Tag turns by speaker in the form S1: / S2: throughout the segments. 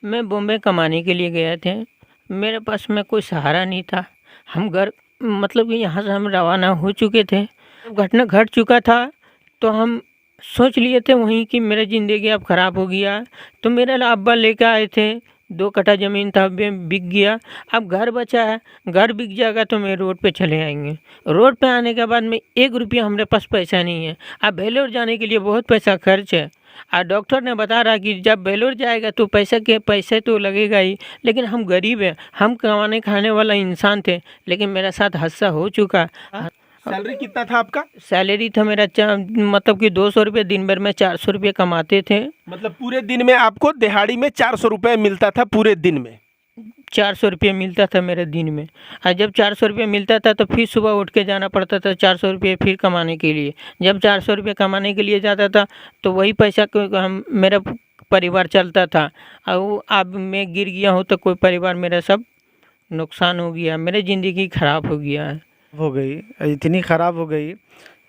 S1: मैं बॉम्बे कमाने के लिए गए थे। मेरे पास में कोई सहारा नहीं था। हम घर मतलब कि यहाँ से हम रवाना हो चुके थे। घटना घट चुका था तो हम सोच लिए थे वहीं कि मेरा ज़िंदगी अब ख़राब हो गया। तो मेरे अब्बा लेकर आए थे, 2 कट्ठा ज़मीन था बिक गया। अब घर बचा है, घर बिक जाएगा तो मैं रोड पे चले आएंगे। रोड पे आने के बाद में 1 रुपया हमारे पास पैसा नहीं है। अब बेलोर जाने के लिए बहुत पैसा खर्च है। डॉक्टर ने बता रहा कि जब बेलोर जाएगा तो पैसे तो लगेगा ही, लेकिन हम गरीब हैं, हम कमाने खाने वाला इंसान थे, लेकिन मेरे साथ हादसा हो चुका।
S2: सैलरी कितना था आपका?
S1: सैलरी था मेरा मतलब कि 200 रुपये, दिन भर में 400 रुपये कमाते थे।
S2: मतलब पूरे दिन में आपको दिहाड़ी में 400 रुपये मिलता था पूरे दिन में?
S1: 400 रुपये मिलता था मेरे दिन में। और जब 400 रुपये मिलता था तो फिर सुबह उठ के जाना पड़ता था 400 रुपये फिर कमाने के लिए। जब 400 रुपये कमाने के लिए जाता था तो वही पैसा को हम मेरा परिवार चलता था। और वो अब मैं गिर गया हूँ तो कोई परिवार मेरा सब नुकसान हो गया, मेरी ज़िंदगी ख़राब हो गया है।
S3: हो गई, इतनी ख़राब हो गई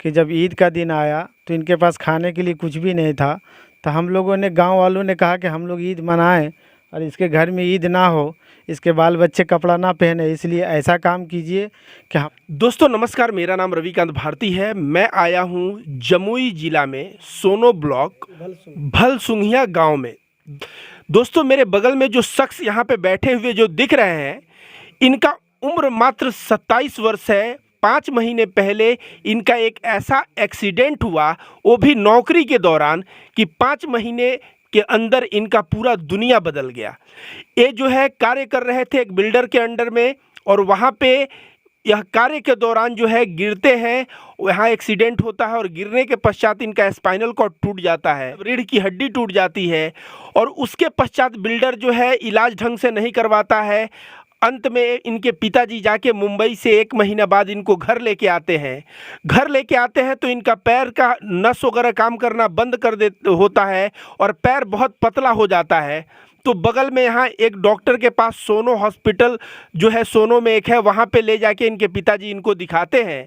S3: कि जब ईद का दिन आया तो इनके पास खाने के लिए कुछ भी नहीं था। तो हम लोगों ने, गांव वालों ने कहा कि हम लोग ईद मनाएं और इसके घर में ईद ना हो, इसके बाल बच्चे कपड़ा ना पहने, इसलिए ऐसा काम कीजिए कि हम।
S2: दोस्तों नमस्कार, मेरा नाम रविकांत भारती है। मैं आया हूँ जमुई जिला में सोनो ब्लॉक भलसुंघिया गांव में। दोस्तों मेरे बगल में जो शख्स यहाँ पे बैठे हुए जो दिख रहे हैं, इनका उम्र मात्र 27 वर्ष है। 5 महीने पहले इनका एक ऐसा एक्सीडेंट हुआ, वो भी नौकरी के दौरान, कि 5 महीने के अंदर इनका पूरा दुनिया बदल गया। ये जो है कार्य कर रहे थे एक बिल्डर के अंडर में, और वहाँ पे यह कार्य के दौरान जो है गिरते हैं, वहाँ एक्सीडेंट होता है और गिरने के पश्चात इनका स्पाइनल कॉर्ड टूट जाता है, रीढ़ की हड्डी टूट जाती है। और उसके पश्चात बिल्डर जो है इलाज ढंग से नहीं करवाता है। अंत में इनके पिताजी जाके मुंबई से 1 महीना बाद इनको घर लेके आते हैं। घर लेके आते हैं तो इनका पैर का नस वगैरह काम करना बंद कर दे होता है और पैर बहुत पतला हो जाता है। तो बगल में यहाँ एक डॉक्टर के पास, सोनो हॉस्पिटल जो है सोनो में एक है, वहाँ पे ले जाके इनके पिताजी इनको दिखाते हैं।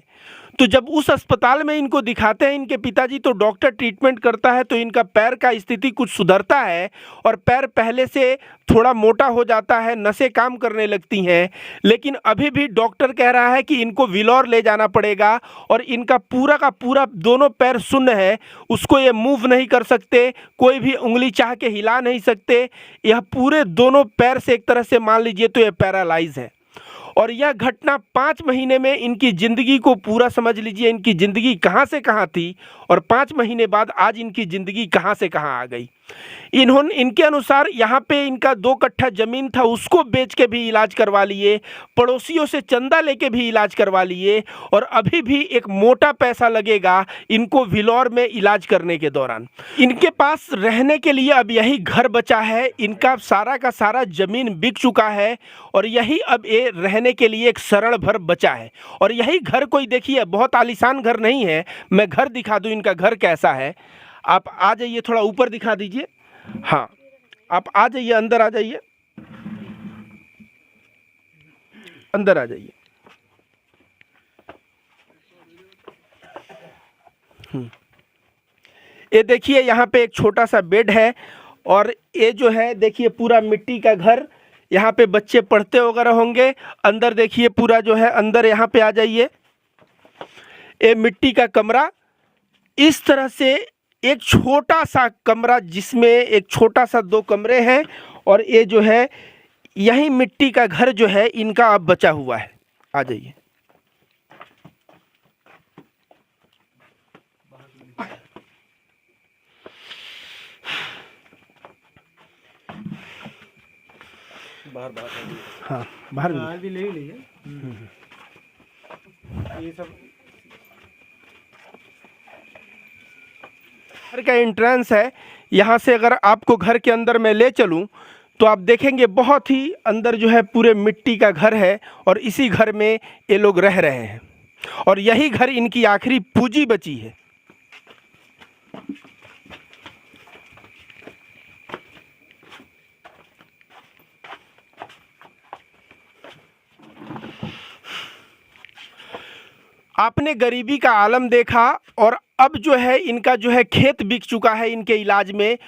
S2: तो जब उस अस्पताल में इनको दिखाते हैं इनके पिताजी, तो डॉक्टर ट्रीटमेंट करता है तो इनका पैर का स्थिति कुछ सुधरता है और पैर पहले से थोड़ा मोटा हो जाता है, नसें काम करने लगती हैं। लेकिन अभी भी डॉक्टर कह रहा है कि इनको विलौर ले जाना पड़ेगा और इनका पूरा का पूरा दोनों पैर शून्य है। उसको ये मूव नहीं कर सकते, कोई भी उंगली चाह के हिला नहीं सकते। यह पूरे दोनों पैर से एक तरह से मान लीजिए तो ये पैरालाइज है। और यह घटना 5 महीने में इनकी ज़िंदगी को पूरा समझ लीजिए, इनकी ज़िंदगी कहाँ से कहाँ थी और 5 महीने बाद आज इनकी ज़िंदगी कहाँ से कहाँ आ गई। इनके अनुसार यहाँ पे इनका 2 कट्ठा ज़मीन था, उसको बेच के भी इलाज करवा लिए, पड़ोसियों से चंदा लेके भी इलाज करवा लिए, और अभी भी एक मोटा पैसा लगेगा इनको विलौर में इलाज करने के दौरान। इनके पास रहने के लिए अब यही घर बचा है। इनका सारा का सारा ज़मीन बिक चुका है और यही अब ये रहने के लिए एक सरल घर बचा है। और यही घर, कोई देखिए बहुत आलीशान घर नहीं है, मैं घर दिखा दूँ इनका घर कैसा है। आप आ जाइए, थोड़ा ऊपर दिखा दीजिए। हाँ, आप आ जाइए, अंदर आ जाइए, अंदर आ जाइए। ये देखिए यहाँ पे एक छोटा सा बेड है और ये जो है देखिए पूरा मिट्टी का घर, यहाँ पे बच्चे पढ़ते वगैरह होंगे। अंदर देखिए पूरा जो है, अंदर यहाँ पे आ जाइए, ये मिट्टी का कमरा। इस तरह से एक छोटा सा कमरा जिसमें एक छोटा सा 2 कमरे हैं, और ये जो है यही मिट्टी का घर जो है इनका अब बचा हुआ है। आ जाइए। हाँ, बाहर
S3: भी ले लीजिए। ये सब
S2: घर का एंट्रेंस है। यहाँ से अगर आपको घर के अंदर मैं ले चलूँ तो आप देखेंगे बहुत ही अंदर जो है पूरे मिट्टी का घर है, और इसी घर में ये लोग रह रहे हैं और यही घर इनकी आखिरी पूंजी बची है। आपने गरीबी का आलम देखा, और अब जो है इनका जो है खेत बिक चुका है इनके इलाज में,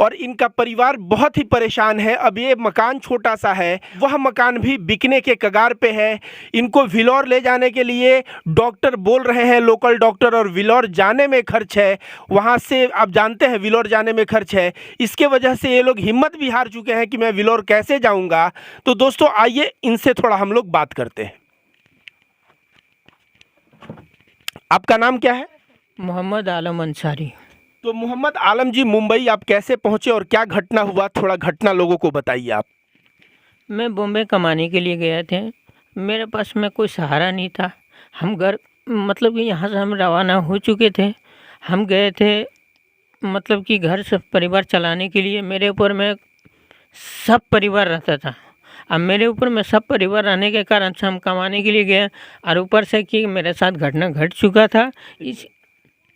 S2: और इनका परिवार बहुत ही परेशान है। अब ये मकान छोटा सा है, वह मकान भी बिकने के कगार पे है। इनको विलौर ले जाने के लिए डॉक्टर बोल रहे हैं, लोकल डॉक्टर, और विलौर जाने में खर्च है, वहाँ से आप जानते हैं विलौर जाने में खर्च है। इसके वजह से ये लोग हिम्मत भी हार चुके हैं कि मैं विलौर कैसे जाऊँगा। तो दोस्तों आइए इनसे थोड़ा हम लोग बात करते हैं। आपका नाम क्या है?
S1: मोहम्मद आलम अंसारी।
S2: तो मोहम्मद आलम जी, मुंबई आप कैसे पहुंचे और क्या घटना हुआ, थोड़ा घटना लोगों को बताइए आप।
S1: मैं बॉम्बे कमाने के लिए गए थे, मेरे पास में कोई सहारा नहीं था। हम घर मतलब कि यहाँ से हम रवाना हो चुके थे। हम गए थे मतलब कि घर से परिवार चलाने के लिए। मेरे ऊपर में सब परिवार रहता था। अब मेरे ऊपर में सब परिवार रहने के कारण से हम कमाने के लिए गए, और ऊपर से कि मेरे साथ घटना घट चुका था। इस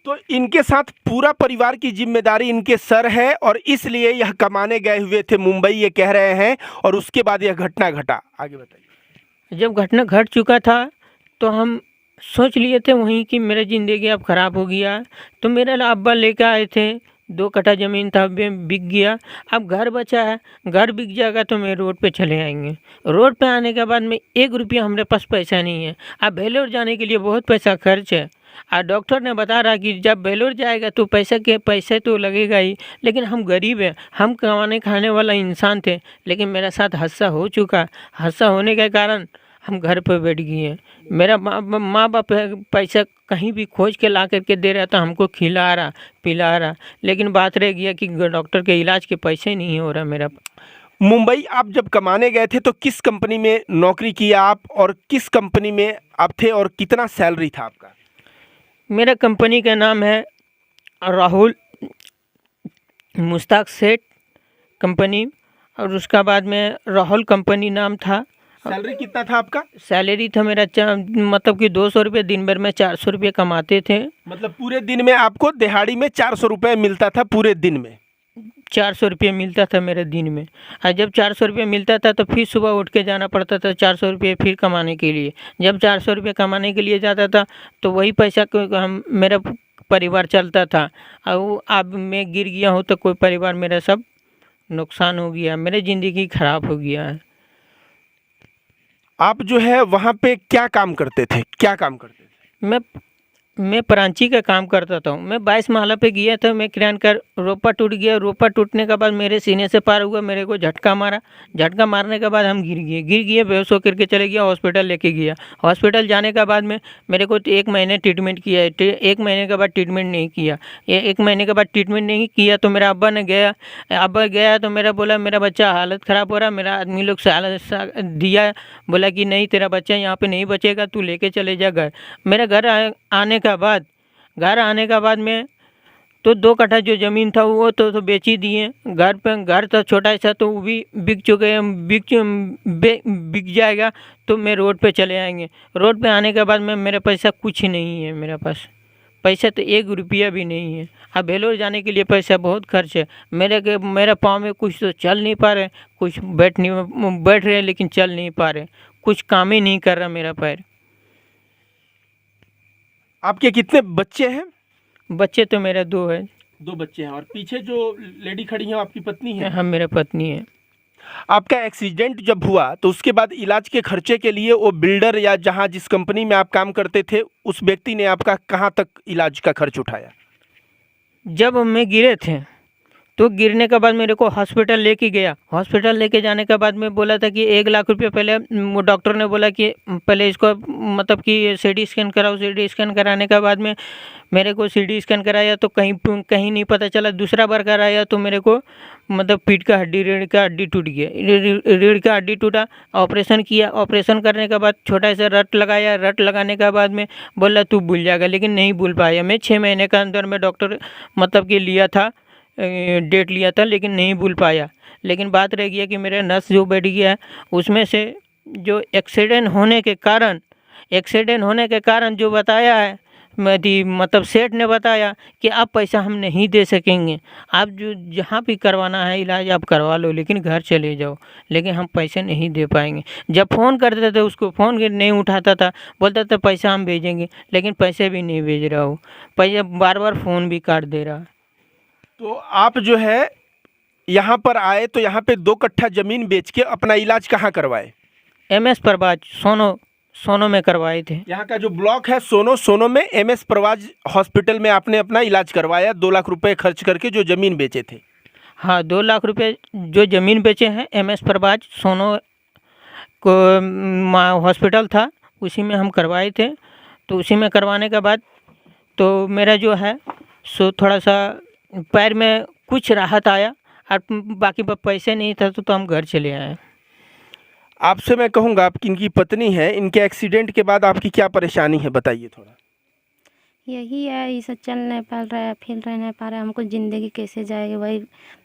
S2: तो इनके साथ पूरा परिवार की जिम्मेदारी इनके सर है और इसलिए यह कमाने गए हुए थे मुंबई, ये कह रहे हैं, और उसके बाद यह घटना घटा। आगे बताइए।
S1: जब घटना घट चुका था तो हम सोच लिए थे वहीं कि मेरा ज़िंदगी अब ख़राब हो गया। तो मेरे अब्बा लेकर आए थे, 2 कट्ठा ज़मीन था, बिक गया। अब घर बचा है, घर बिक जाएगा तो मैं रोड पे चले आएंगे। रोड पे आने के बाद में 1 रुपया हमारे पास पैसा नहीं है। अब वेलोर जाने के लिए बहुत पैसा खर्च है, और डॉक्टर ने बता रहा कि जब वेलोर जाएगा तो पैसे तो लगेगा ही, लेकिन हम गरीब हैं, हम कमाने खाने वाला इंसान थे। लेकिन मेरे साथ हादसा हो चुका। हादसा होने के कारण हम घर पर बैठ गए हैं। मेरा माँ बाप पैसा कहीं भी खोज के ला करके दे रहा था, हमको खिला रहा पिला रहा, लेकिन बात रह गया कि डॉक्टर के इलाज के पैसे नहीं हो रहा मेरा।
S2: मुंबई आप जब कमाने गए थे तो किस कंपनी में नौकरी किया आप, और किस कंपनी में आप थे, और कितना सैलरी था आपका?
S1: मेरा कंपनी का नाम है राहुल मुश्ताक सेठ कंपनी, और उसका बाद में राहुल कंपनी नाम था।
S2: सैलरी कितना था आपका?
S1: सैलरी था मेरा मतलब कि 200 रुपये, दिन भर में 400 रुपये कमाते थे।
S2: मतलब पूरे दिन में आपको दिहाड़ी में 400 रुपये मिलता था? पूरे दिन में
S1: 400 रुपये मिलता था मेरे दिन में। और जब 400 रुपये मिलता था तो फिर सुबह उठ के जाना पड़ता था 400 रुपये फिर कमाने के लिए। जब 400 रुपये कमाने के लिए जाता था तो वही पैसा को हम मेरा परिवार चलता था। और अब मैं गिर गया हूँ तो कोई परिवार मेरा सब नुकसान हो गया, मेरी ज़िंदगी ख़राब हो गया है।
S2: आप जो है वहाँ पे क्या काम करते थे, क्या काम करते थे?
S1: मैं परांची का काम करता था। मैं 22 माला पे गया था, मैं किरान कर रोपा टूट गया। रोपा टूटने के बाद मेरे सीने से पार हुआ, मेरे को झटका मारा। झटका मारने के बाद हम गिर गए, बेहोश होकर के चले गया, हॉस्पिटल लेके गया। हॉस्पिटल जाने के बाद में मेरे को 1 महीने ट्रीटमेंट किया है। 1 महीने के बाद ट्रीटमेंट नहीं किया। 1 महीने के बाद ट्रीटमेंट नहीं किया तो मेरा अब्बा गया तो मेरा बोला मेरा बच्चा हालत ख़राब हो रहा। मेरा आदमी लोग से दिया, बोला कि नहीं तेरा बच्चा यहाँ पे नहीं बचेगा, तू लेके चले जा घर। मेरे घर आने के बाद में तो 2 कट्ठा जो ज़मीन था वो तो बेच ही दिए। घर था छोटा सा तो वो भी बिक चुके हैं। बिक जाएगा तो मैं रोड पे चले आएंगे। रोड पे आने के बाद में मेरे पैसा कुछ नहीं है, मेरे पास पैसा तो 1 रुपया भी नहीं है। अब वेलोर जाने के लिए पैसा बहुत खर्च है। मेरे पाँव में कुछ तो चल नहीं पा रहे, कुछ बैठ रहे लेकिन चल नहीं पा रहे, कुछ काम ही नहीं कर रहा मेरा पैर।
S2: आपके कितने बच्चे हैं?
S1: बच्चे तो मेरे 2 है।
S2: 2 बच्चे हैं। और पीछे जो लेडी खड़ी है आपकी पत्नी है?
S1: हाँ, मेरा पत्नी है।
S2: आपका एक्सीडेंट जब हुआ तो उसके बाद इलाज के खर्चे के लिए वो बिल्डर या जहाँ जिस कंपनी में आप काम करते थे उस व्यक्ति ने आपका कहाँ तक इलाज का खर्च उठाया?
S1: जब हम गिरे थे तो गिरने के बाद मेरे को हॉस्पिटल लेके गया। हॉस्पिटल लेके जाने के बाद में बोला था कि 1 लाख रुपये पहले, वो डॉक्टर ने बोला कि पहले इसको मतलब कि सीटी स्कैन कराओ। सीटी स्कैन कराने के बाद में मेरे को सीटी स्कैन कराया तो कहीं नहीं पता चला। दूसरा बार कराया तो मेरे को मतलब पीठ का हड्डी, रीढ़ का हड्डी टूट गया। रीढ़ का हड्डी टूटा, ऑपरेशन किया। ऑपरेशन करने के बाद छोटा सा रट लगाया। रट लगाने के बाद में बोला तू भूल जाएगा, लेकिन नहीं भूल पाया। मैं 6 महीने के अंदर में डॉक्टर मतलब कि लिया था, डेट लिया था, लेकिन नहीं भूल पाया। लेकिन बात रह गया कि मेरा नस जो बैठ गया है उसमें से जो एक्सीडेंट होने के कारण जो बताया है मतलब सेठ ने बताया कि आप पैसा हम नहीं दे सकेंगे, आप जो जहाँ भी करवाना है इलाज आप करवा लो, लेकिन घर चले जाओ, लेकिन हम पैसे नहीं दे पाएंगे। जब फ़ोन करते थे उसको फ़ोन नहीं उठाता था, बोलता था पैसा हम भेजेंगे, लेकिन पैसे भी नहीं भेज रहा हूँ। पैसा बार बार फ़ोन भी काट दे रहा।
S2: तो आप जो है यहाँ पर आए तो यहाँ पे 2 कट्ठा ज़मीन बेच के अपना इलाज कहाँ करवाए?
S1: MS प्रभाज सोनो में करवाए थे।
S2: यहाँ का जो ब्लॉक है सोनो में MS प्रवाज हॉस्पिटल में आपने अपना इलाज करवाया 2 लाख रुपए खर्च करके, जो ज़मीन बेचे थे।
S1: हाँ, 2 लाख रुपए जो ज़मीन बेचे हैं MS प्रभाज सोनो को हॉस्पिटल था, उसी में हम करवाए थे। तो उसी में करवाने के बाद तो मेरा जो है सो थोड़ा सा पैर में कुछ राहत आया, और बाकी पैसे नहीं था तो हम घर चले आए।
S2: आपसे मैं कहूँगा, आप इनकी पत्नी है, इनके एक्सीडेंट के बाद आपकी क्या परेशानी है, बताइए थोड़ा।
S4: यही है, ये सब चल नहीं पा रहा है, फिर रह नहीं पा रहा है, हमको ज़िंदगी कैसे जाएगी? वही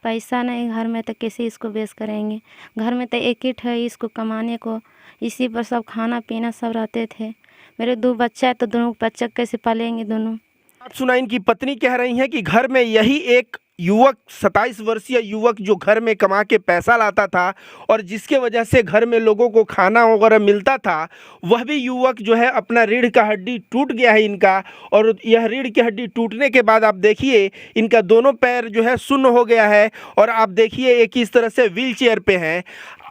S4: पैसा नहीं घर में तो कैसे इसको बेस करेंगे? घर में तो एक ही है इसको कमाने को, इसी पर सब खाना पीना सब रहते थे। मेरे 2 बच्चा है तो दोनों बच्चा कैसे पालेंगे दोनों?
S2: आप सुना, इनकी पत्नी कह रही हैं कि घर में यही एक युवक, 27 वर्षीय युवक जो घर में कमा के पैसा लाता था और जिसके वजह से घर में लोगों को खाना वगैरह मिलता था, वह भी युवक जो है अपना रीढ़ का हड्डी टूट गया है इनका। और यह रीढ़ की हड्डी टूटने के बाद आप देखिए इनका दोनों पैर जो है शून्य हो गया है, और आप देखिए एक इस तरह से व्हील चेयर पे हैं।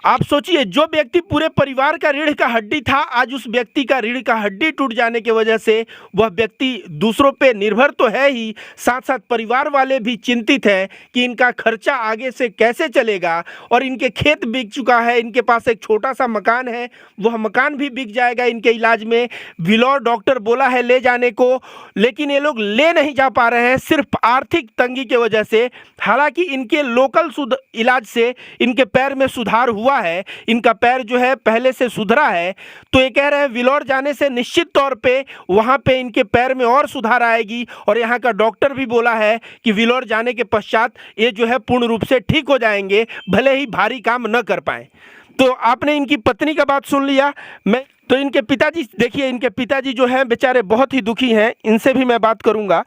S2: आप सोचिए, जो व्यक्ति पूरे परिवार का रीढ़ का हड्डी था, आज उस व्यक्ति का रीढ़ का हड्डी टूट जाने की वजह से वह व्यक्ति दूसरों पे निर्भर तो है ही, साथ साथ परिवार वाले भी चिंतित हैं कि इनका खर्चा आगे से कैसे चलेगा। और इनके खेत बिक चुका है, इनके पास एक छोटा सा मकान है, वह मकान भी बिक जाएगा इनके इलाज में। विलौर डॉक्टर बोला है ले जाने को, लेकिन ये लोग ले नहीं जा पा रहे हैं, सिर्फ आर्थिक तंगी की वजह से। हालांकि इनके लोकल इलाज से इनके पैर में सुधार हुआ है, इनका पैर जो है पहले से सुधरा है। तो ये कह रहे हैं विलौर जाने से निश्चित तौर पे वहां पे इनके पैर में और सुधार आएगी, और यहाँ का डॉक्टर भी बोला है कि विलौर जाने के पश्चात ये जो है पूर्ण रूप से ठीक हो जाएंगे, भले ही भारी काम न कर पाए। तो आपने इनकी पत्नी का बात सुन लिया। मैं तो इनके पिताजी, देखिए इनके पिताजी जो हैं बेचारे बहुत ही दुखी हैं, इनसे भी मैं बात करूंगा।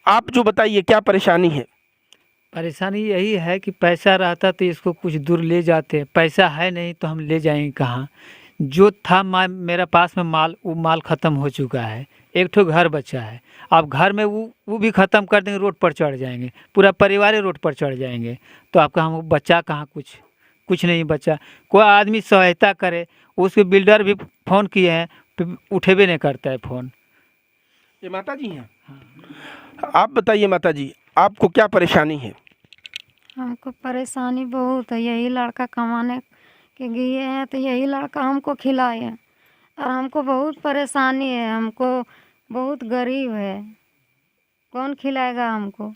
S2: आप जो बताइए क्या परेशानी है?
S5: परेशानी यही है कि पैसा रहता तो इसको कुछ दूर ले जाते, पैसा है नहीं तो हम ले जाएंगे कहाँ? जो था मेरा पास में माल, वो माल ख़त्म हो चुका है, एक ठो घर बचा है। अब घर में वो भी ख़त्म कर देंगे, रोड पर चढ़ जाएंगे, पूरा परिवार ही रोड पर चढ़ जाएंगे, तो आपका हम बचा कहाँ? कुछ नहीं बचा। कोई आदमी सहायता करे, उसके बिल्डर भी फ़ोन किए हैं, उठे भी नहीं करता है फ़ोन।
S2: ये माता जी हैं? आप बताइए माता जी, आपको क्या परेशानी है?
S6: हमको परेशानी बहुत है, यही लड़का कमाने के गए हैं तो यही लड़का हमको खिलाए है, और हमको बहुत परेशानी है, हमको बहुत गरीब है, कौन खिलाएगा हमको?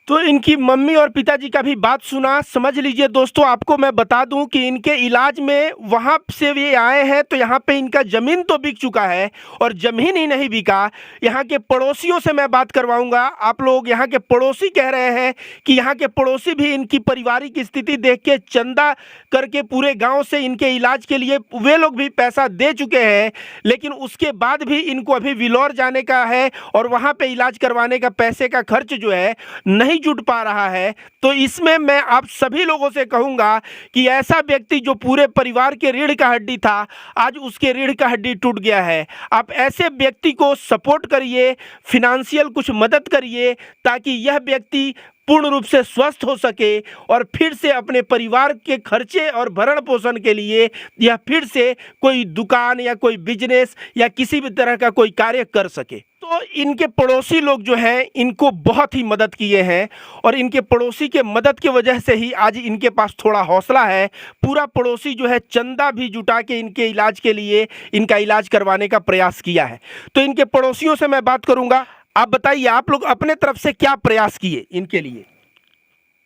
S2: तो इनकी मम्मी और पिताजी का भी बात सुना। समझ लीजिए दोस्तों, आपको मैं बता दूं कि इनके इलाज में वहां से ये आए हैं तो यहाँ पे इनका ज़मीन तो बिक चुका है, और ज़मीन ही नहीं बिका, यहाँ के पड़ोसियों से मैं बात करवाऊंगा। आप लोग, यहाँ के पड़ोसी कह रहे हैं कि यहाँ के पड़ोसी भी इनकी पारिवारिक स्थिति देख के चंदा करके पूरे गाँव से इनके इलाज के लिए वे लोग भी पैसा दे चुके हैं, लेकिन उसके बाद भी इनको अभी विलौर जाने का है और वहाँ पर इलाज करवाने का पैसे का खर्च जो है नहीं जुट पा रहा है। तो इसमें मैं आप सभी लोगों से कहूंगा कि ऐसा व्यक्ति जो पूरे परिवार के रीढ़ का हड्डी था, आज उसके रीढ़ का हड्डी टूट गया है। आप ऐसे व्यक्ति को सपोर्ट करिए, फिनेंशियल कुछ मदद करिए, ताकि यह व्यक्ति पूर्ण रूप से स्वस्थ हो सके और फिर से अपने परिवार के खर्चे और भरण पोषण के लिए या फिर से कोई दुकान या कोई बिजनेस या किसी भी तरह का कोई कार्य कर सके। तो इनके पड़ोसी लोग जो हैं इनको बहुत ही मदद किए हैं, और इनके पड़ोसी के मदद की वजह से ही आज इनके पास थोड़ा हौसला है। पूरा पड़ोसी जो है चंदा भी जुटा के इनके इलाज के लिए, इनका इलाज करवाने का प्रयास किया है। तो इनके पड़ोसियों से मैं बात करूंगा। आप बताइए, आप लोग अपने तरफ से क्या प्रयास किए इनके लिए?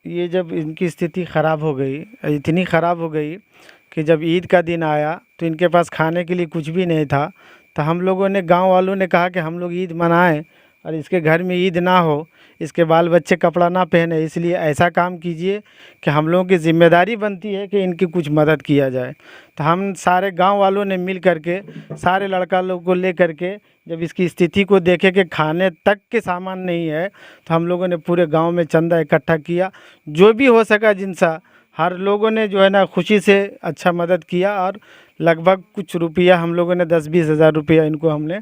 S3: ये जब इनकी स्थिति ख़राब हो गई, इतनी ख़राब हो गई कि जब ईद का दिन आया तो इनके पास खाने के लिए कुछ भी नहीं था। तो हम लोगों ने, गांव वालों ने कहा कि हम लोग ईद मनाएं और इसके घर में ईद ना हो, इसके बाल बच्चे कपड़ा ना पहने, इसलिए ऐसा काम कीजिए कि हम लोगों की ज़िम्मेदारी बनती है कि इनकी कुछ मदद किया जाए। तो हम सारे गांव वालों ने मिल करके, सारे लड़का लोग को ले करके, जब इसकी स्थिति को देखे कि खाने तक के सामान नहीं है, तो हम लोगों ने पूरे गांव में चंदा इकट्ठा किया, जो भी हो सका जिनसा, हर लोगों ने जो है ना खुशी से अच्छा मदद किया, और लगभग कुछ रुपया हम लोगों ने 10-20 हज़ार रुपया इनको हमने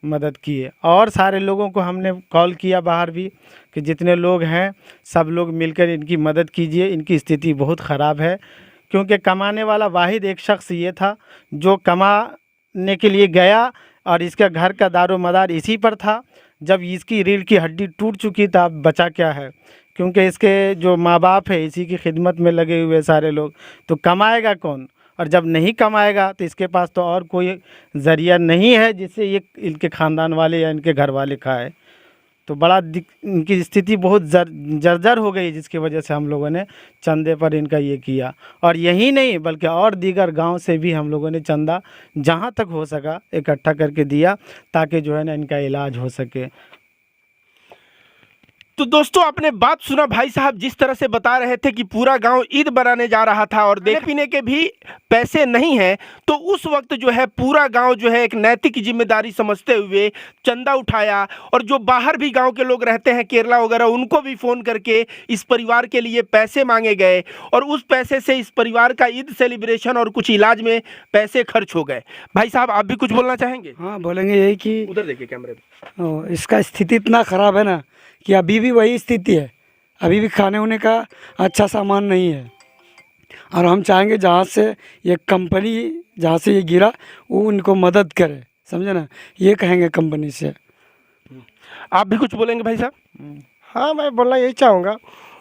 S3: मदद किए। और सारे लोगों को हमने कॉल किया बाहर भी कि जितने लोग हैं सब लोग मिलकर इनकी मदद कीजिए, इनकी स्थिति बहुत ख़राब है। क्योंकि कमाने वाला वाहिद एक शख्स ये था जो कमाने के लिए गया और इसका घर का दारोमदार इसी पर था। जब इसकी रीढ़ की हड्डी टूट चुकी था, अब बचा क्या है, क्योंकि इसके जो माँ बाप है इसी की खिदमत में लगे हुए सारे लोग, तो कमाएगा कौन? और जब नहीं कमाएगा तो इसके पास तो और कोई ज़रिया नहीं है जिससे ये इनके ख़ानदान वाले या इनके घर वाले खाए। तो बड़ा इनकी स्थिति बहुत जर्जर हो गई, जिसकी वजह से हम लोगों ने चंदे पर इनका ये किया। और यही नहीं बल्कि और दीगर गांव से भी हम लोगों ने चंदा जहां तक हो सका इकट्ठा करके दिया, ताकि जो है ना इनका इलाज हो सके।
S2: तो दोस्तों आपने बात सुना, भाई साहब जिस तरह से बता रहे थे कि पूरा गांव ईद बनाने जा रहा था और खाने पीने के भी पैसे नहीं हैं, तो उस वक्त जो है पूरा गांव जो है एक नैतिक जिम्मेदारी समझते हुए चंदा उठाया। और जो बाहर भी गांव के लोग रहते हैं केरला वगैरह, उनको भी फ़ोन करके इस परिवार के लिए पैसे मांगे गए और उस पैसे से इस परिवार का ईद सेलिब्रेशन और कुछ इलाज में पैसे खर्च हो गए। भाई साहब आप भी कुछ बोलना चाहेंगे?
S7: हाँ, बोलेंगे यही कि
S2: उधर देखिए कैमरे में।
S7: इसका स्थिति इतना ख़राब है ना कि अभी भी वही स्थिति है, अभी भी खाने होने का अच्छा सामान नहीं है। और हम चाहेंगे जहाँ से ये कंपनी जहाँ से ये गिरा वो उनको मदद करे, समझे ना, ये कहेंगे कंपनी से।
S2: आप भी कुछ बोलेंगे भाई साहब?
S8: हाँ, मैं बोलना यही चाहूँगा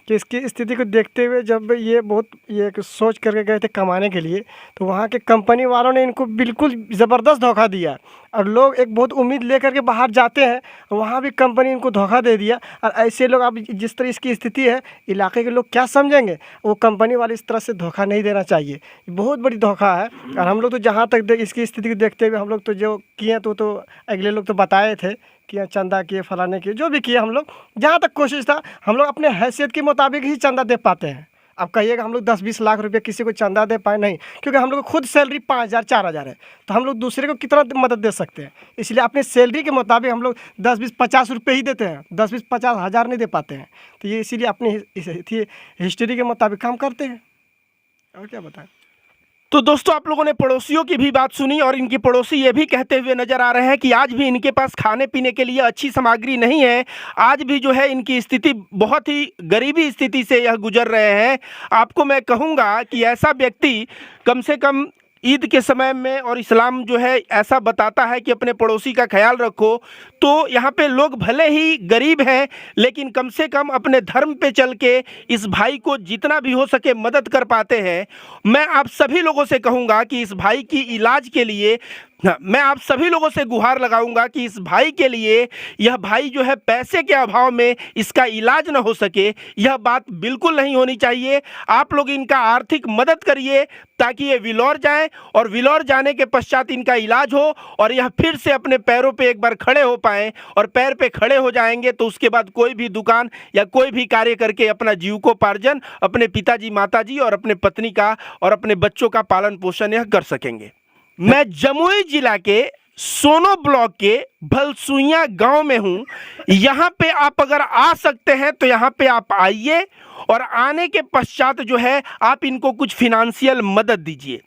S8: कि इसकी स्थिति को देखते हुए जब ये सोच करके गए थे कमाने के लिए, तो वहाँ के कंपनी वालों ने इनको बिल्कुल ज़बरदस्त धोखा दिया। और लोग एक बहुत उम्मीद लेकर के बाहर जाते हैं, वहाँ भी कंपनी इनको धोखा दे दिया। और ऐसे लोग, अब जिस तरह इसकी स्थिति है, इलाके के लोग क्या समझेंगे? वो कंपनी वाले इस तरह से धोखा नहीं देना चाहिए, बहुत बड़ी धोखा है। और हम लोग तो जहाँ तक इसकी स्थिति को देखते हुए हम लोग तो जो किए तो अगले लोग तो बताए थे कि चंदा किए, फलाने किए, जो भी किए, हम लोग जहाँ तक कोशिश था हम लोग अपने हैसियत के मुताबिक ही चंदा दे पाते हैं। अब कहिएगा हम लोग 10-20 लाख रुपए किसी को चंदा दे पाए, नहीं, क्योंकि हम लोग खुद सैलरी 5,000 4,000 है, तो हम लोग दूसरे को कितना मदद दे सकते हैं? इसलिए अपनी सैलरी के मुताबिक हम लोग 10-20 50 रुपये ही देते हैं, 10-20 50 हज़ार नहीं दे पाते हैं। तो ये इसीलिए अपनी हिस्ट्री के मुताबिक काम करते हैं, और क्या बताएं।
S2: तो दोस्तों आप लोगों ने पड़ोसियों की भी बात सुनी और इनके पड़ोसी ये भी कहते हुए नजर आ रहे हैं कि आज भी इनके पास खाने पीने के लिए अच्छी सामग्री नहीं है, आज भी जो है इनकी स्थिति बहुत ही गरीबी स्थिति से यह गुजर रहे हैं। आपको मैं कहूँगा कि ऐसा व्यक्ति कम से कम ईद के समय में, और इस्लाम जो है ऐसा बताता है कि अपने पड़ोसी का ख्याल रखो, तो यहाँ पे लोग भले ही गरीब हैं लेकिन कम से कम अपने धर्म पे चल के इस भाई को जितना भी हो सके मदद कर पाते हैं। मैं आप सभी लोगों से कहूँगा कि इस भाई की इलाज के लिए, मैं आप सभी लोगों से गुहार लगाऊंगा कि इस भाई के लिए, यह भाई जो है पैसे के अभाव में इसका इलाज न हो सके, यह बात बिल्कुल नहीं होनी चाहिए। आप लोग इनका आर्थिक मदद करिए ताकि ये विलौर जाएं और विलौर जाने के पश्चात इनका इलाज हो और यह फिर से अपने पैरों पे एक बार खड़े हो पाएं। और पैर पे खड़े हो जाएंगे तो उसके बाद कोई भी दुकान या कोई भी कार्य करके अपना जीविकोपार्जन, अपने पिताजी माताजी और अपने पत्नी का और अपने बच्चों का पालन पोषण यह कर सकेंगे। मैं जमुई जिला के सोनो ब्लॉक के भलसुइया गांव में हूं। यहां पे आप अगर आ सकते हैं तो यहां पे आप आइए और आने के पश्चात जो है आप इनको कुछ फिनेंशियल मदद दीजिए।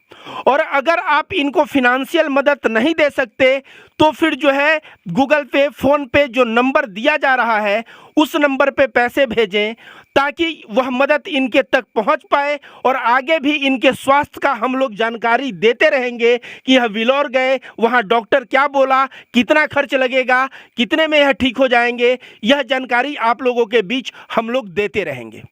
S2: और अगर आप इनको फिनेंशियल मदद नहीं दे सकते तो फिर जो है गूगल पे, फ़ोन पे जो नंबर दिया जा रहा है उस नंबर पे पैसे भेजें ताकि वह मदद इनके तक पहुंच पाए। और आगे भी इनके स्वास्थ्य का हम लोग जानकारी देते रहेंगे कि यह विलौर गए, वहां डॉक्टर क्या बोला, कितना खर्च लगेगा, कितने में यह ठीक हो जाएंगे, यह जानकारी आप लोगों के बीच हम लोग देते रहेंगे।